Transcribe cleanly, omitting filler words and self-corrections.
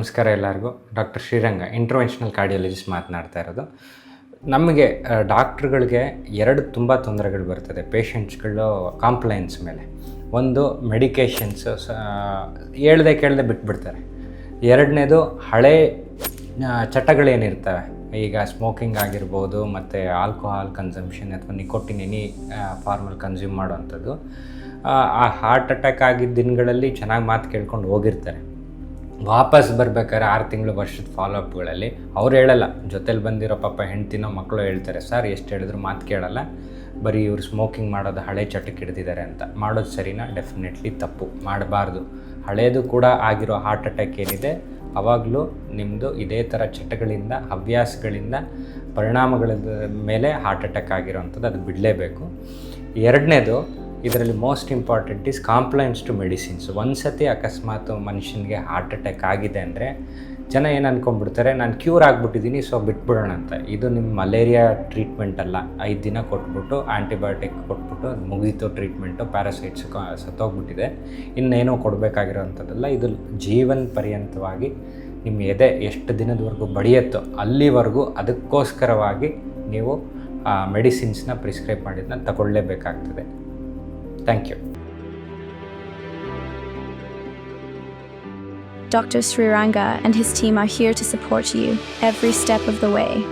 ನಮಸ್ಕಾರ ಎಲ್ಲರಿಗೂ. Doctor Sriranga, interventional cardiologist ಮಾತನಾಡ್ತಾ ಇರೋದು. ನಮಗೆ ಡಾಕ್ಟ್ರುಗಳಿಗೆ ಎರಡು ತುಂಬ ತೊಂದರೆಗಳು ಬರ್ತದೆ ಪೇಷಂಟ್ಸ್ಗಳು ಕಾಂಪ್ಲೈನ್ಸ್ ಮೇಲೆ. ಒಂದು, ಮೆಡಿಕೇಷನ್ಸ್ ಹೇಳ್ದೆ ಕೇಳದೆ ಬಿಟ್ಬಿಡ್ತಾರೆ. ಎರಡನೇದು, ಹಳೆ ಚಟಗಳೇನಿರ್ತವೆ, ಈಗ ಸ್ಮೋಕಿಂಗ್ ಆಗಿರ್ಬೋದು, ಮತ್ತು ಆಲ್ಕೋಹಾಲ್ ಕನ್ಸಂಪ್ಷನ್ ಅಥವಾ ನಿಕೋಟಿನ್ ಎನಿ ಫಾರ್ಮಲ್ಲಿ ಕನ್ಸ್ಯೂಮ್ ಮಾಡೋವಂಥದ್ದು. ಆ ಹಾರ್ಟ್ ಅಟ್ಯಾಕ್ ಆಗಿದ್ದ ದಿನಗಳಲ್ಲಿ ಚೆನ್ನಾಗಿ ಮಾತು ಕೇಳ್ಕೊಂಡು ಹೋಗಿರ್ತಾರೆ. ವಾಪಸ್ ಬರ್ಬೇಕಾದ್ರೆ 6 ತಿಂಗಳು ವರ್ಷದ ಫಾಲೋಅಪ್ಗಳಲ್ಲಿ ಅವ್ರು ಹೇಳಲ್ಲ, ಜೊತೇಲಿ ಬಂದಿರೋ ಪಾಪ ಹೆಂಡ್ತಿನೋ ಮಕ್ಕಳು ಹೇಳ್ತಾರೆ, ಸರ್ ಎಷ್ಟು ಹೇಳಿದ್ರು ಮಾತು ಕೇಳಲ್ಲ, ಬರೀ ಇವ್ರು ಸ್ಮೋಕಿಂಗ್ ಮಾಡೋದು ಹಳೆ ಚಟಕ್ಕೆ ಹಿಡ್ದಿದ್ದಾರೆ ಅಂತ. ಮಾಡೋದು ಸರಿನಾ? ಡೆಫಿನೆಟ್ಲಿ ತಪ್ಪು, ಮಾಡಬಾರ್ದು. ಹಳೇದು ಕೂಡ ಆಗಿರೋ ಹಾರ್ಟ್ ಅಟ್ಯಾಕ್ ಏನಿದೆ, ಆವಾಗಲೂ ನಿಮ್ಮದು ಇದೇ ಥರ ಚಟಗಳಿಂದ, ಹವ್ಯಾಸಗಳಿಂದ, ಪರಿಣಾಮಗಳ ಮೇಲೆ ಹಾರ್ಟ್ ಅಟ್ಯಾಕ್ ಆಗಿರೋವಂಥದ್ದು, ಅದು ಬಿಡಲೇಬೇಕು. ಎರಡನೇದು, ಇದರಲ್ಲಿ most important is compliance to medicines. ಒಂದು ಸತಿ ಅಕಸ್ಮಾತ್ ಮನುಷ್ಯನಿಗೆ ಹಾರ್ಟ್ ಅಟ್ಯಾಕ್ ಆಗಿದೆ ಅಂದರೆ ಜನ ಏನು ಅಂದ್ಕೊಂಡ್ಬಿಡ್ತಾರೆ, ನಾನು ಕ್ಯೂರ್ ಆಗಿಬಿಟ್ಟಿದ್ದೀನಿ ಸೊ ಬಿಟ್ಬಿಡೋಣ ಅಂತ. ಇದು ನಿಮ್ಮ ಮಲೇರಿಯಾ ಟ್ರೀಟ್ಮೆಂಟ್ ಅಲ್ಲ. 5 ದಿನ ಕೊಟ್ಬಿಟ್ಟು ಆ್ಯಂಟಿಬಯೋಟಿಕ್ ಕೊಟ್ಬಿಟ್ಟು ಅದು ಮುಗೀತು ಟ್ರೀಟ್ಮೆಂಟು, ಪ್ಯಾರಾಸೈಟ್ಸ್ ಸತ್ತೋಗ್ಬಿಟ್ಟಿದೆ, ಇನ್ನೇನೋ ಕೊಡಬೇಕಾಗಿರೋವಂಥದ್ದಲ್ಲ. ಇದು ಜೀವನ ಪರ್ಯಂತವಾಗಿ ನಿಮ್ಮ ಎದೆ ಎಷ್ಟು ದಿನದವರೆಗೂ ಬಡಿಯತ್ತೋ ಅಲ್ಲಿವರೆಗೂ ಅದಕ್ಕೋಸ್ಕರವಾಗಿ ನೀವು ಮೆಡಿಸಿನ್ಸ್ನ prescribe ಮಾಡಿದ್ದನ್ನ ತಗೊಳ್ಳೇಬೇಕಾಗ್ತದೆ. Thank you. Dr. Sriranga and his team are here to support you every step of the way.